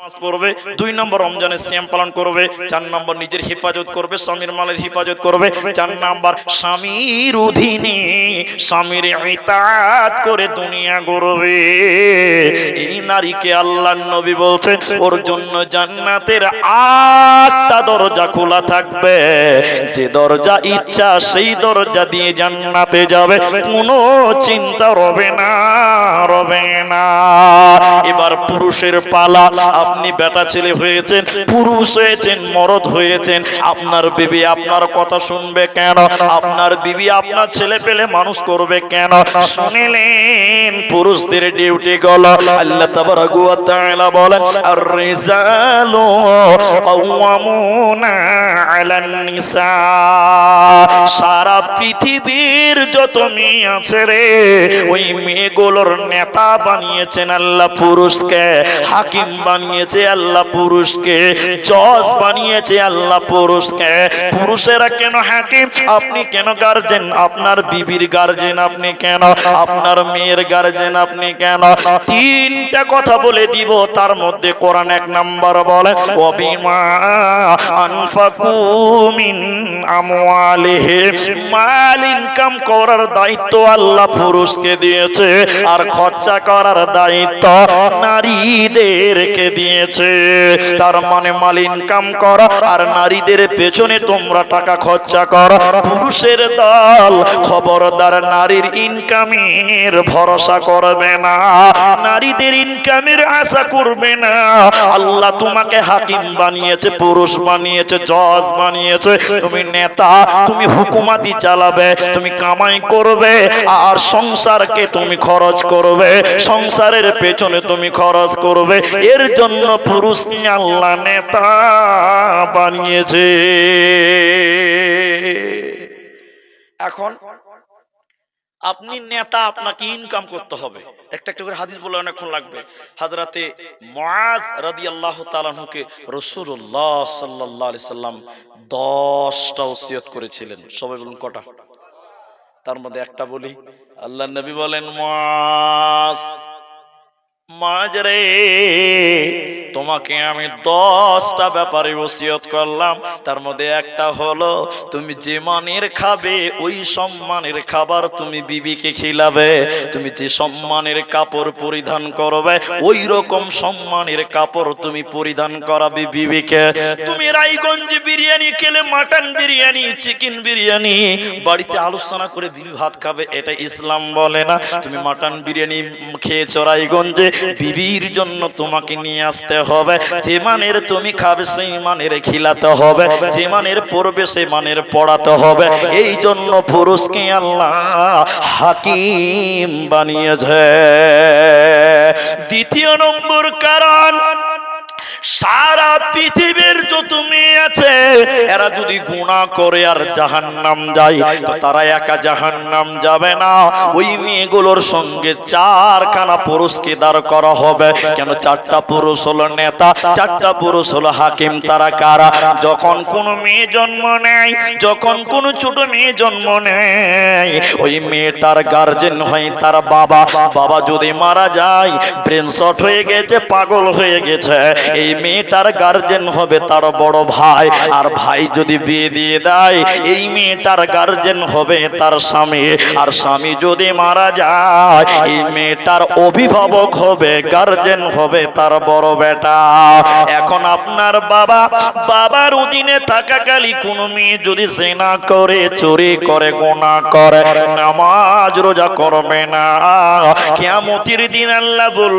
নামাজ পড়বে, 2 নম্বর রমজানের সিয়াম পালন করবে, 4 নম্বর নিজের হেফাজত করবে, স্বামীর মালের হেফাজত করবে, 4 নম্বর স্বামীর অধীনে স্বামীর ইতাআত করে দুনিয়া গড়বে। এই নারীকে আল্লাহর নবী বলছেন ওর জন্য জান্নাতের 8টা দরজা খোলা থাকবে, যে দরজা ইচ্ছা সেই দরজা দিয়ে জান্নাতে যাবে, কোনো চিন্তা রবে না, রবে না। এবার পুরুষের পালা। আপনি বেটা ছেলে হয়েছেন, পুরুষ হয়েছেন, মরদ হয়েছেন, আপনার বিবি আপনার কথা শুনবে কেন? আপনার বিবি আপনার ছেলে পেলে মানুষ করবে কেন? শুনিলেন পুরুষদের ডিউটি গুলো। আল্লাহ তাবারাকা ওয়া তাআলা বলেন, আর-রিজালু কাওয়ামুনা আলান নিসা। সারা পৃথিবীর যত মেয়ে আছে রে, ওই মেয়েগুলোর নেতা বানিয়েছেন আল্লাহ পুরুষকে, হাকিম বানিয়েছে আল্লাহ পুরুষকে, জজ বানিয়েছে আল্লাহ পুরুষকে। পুরুষেরা কেন হাকিম? আপনি কেন গার্জেন? আপনার বিবির গার্জেন আপনি কেন? আপনার মেয়ের গার্জেন আপনি কেন? 3টা কথা বলে দিব, তার মধ্যে কোরআন 1 নম্বর বলে ওয়াবিমা আনফাকু মিন আমওয়ালিহিম। মাল ইনকাম করার দায়িত্ব আল্লাহ পুরুষকে দিয়েছে, আর খরচা করার দায়িত্ব নারীদেরকে দিয়েছে। তার মানে মাল ইনকাম করো আর নারীদের পেছনে তোমরা টাকা খরচা করো। পুরুষের দল খবরদার নারীর ইনকামের ভরসা করবে না, নারীদের ইনকামের আশা করবে না। আল্লাহ তোমাকে হাকিম বানিয়েছে, পুরুষ বানিয়েছে, জজ বানিয়েছে, তুমি নেতা, তুমি হুকুমাতি চালাবে, তুমি কামাই করবে, আর সংসারকে তুমি খরচ করবে, সংসারের পেছনে তুমি খরচ করবে। এর জন্য পুরুষ আল্লাহ নেতা বানিয়েছে। এখন আপনি নেতা, আপনাকে ইনকাম করতে হবে। একটা একটা করে হাদিস বলে অনেকক্ষণ লাগবে। হযরতে মুআয রাদিয়াল্লাহু তাআলা আনহুকে রাসূলুল্লাহ সাল্লাল্লাহু আলাইহি সাল্লাম 10টা ওসিয়ত করেছিলেন। সবাই বলুন কটা? তার মধ্যে একটা বলি। আল্লাহর নবী বলেন, মুআয, মুআয রে, তোমাকে আমি 10টা ব্যাপারে ওসিয়ত করলাম। তার মধ্যে একটা হলো, তুমি যে মানের খাবে ওই সম্মানের খাবার তুমি বিবিকে খিলাবে। তুমি যে সম্মানের কাপড় পরিধান করবে ওই রকম সম্মানের কাপড় তুমি পরিধান করাবে বিবিকে। তুমি রায়গঞ্জ বিরিয়ানি খেলে, মাটন বিরিয়ানি, চিকেন বিরিয়ানি বাড়িতে আলোচনা করে বিবি ভাত খাবে, এটা ইসলাম বলে না। তুমি মাটন বিরিয়ানি খেয়েছো রায়গঞ্জে, বিবির জন্য তোমাকে নিয়ে আসতে হবে। যে মানের তুমি খাবে সেই মানের খিলাতে হবে, যে মানের পড়বে সেই মানের পড়াতে হবে। এই জন্য পুরুষকে আল্লাহ হাকিম বানিয়েছে। 2 নম্বর কারণ, সারা পৃথিবীর যত মেয়ে আছে এরা যদি গুনাহ করে আর জাহান্নাম যায়, তো তারা একা জাহান্নাম যাবে না, ওই মেয়েগুলোর সঙ্গে 4খানা পুরুষকে দাঁড় করা হবে। কেন? 4টা পুরুষ হলো নেতা, 4টা পুরুষ হলো হাকিম। তারা কারা? যখন কোনো মেয়ে জন্ম নেয়, যখন কোনো ছোট মেয়ে জন্ম নেয়, ওই মেয়েটার গার্জেন হয় তার বাবা। বাবা যদি মারা যায়, ব্রেন শট হয়ে গেছে, পাগল হয়ে গেছে, এই মেয়েটার গার্জেন হবে তার বড় ভাই। আর ভাই যদি বিয়ে দিয়ে দেয়, এই মেয়েটার গার্জেন হবে তার স্বামী। আর স্বামী যদি মারা যায়, এই মেয়েটার অভিভাবক হবে, গার্জেন হবে তার বড় বেটা। এখন আপনার বাবার অধীনে থাকাকালী কোনো মেয়ে যদি জিনা করে, চুরি করে, গুনাহ করে, নামাজ রোজা করবে না, কিয়ামতের দিন আল্লাহ বলবে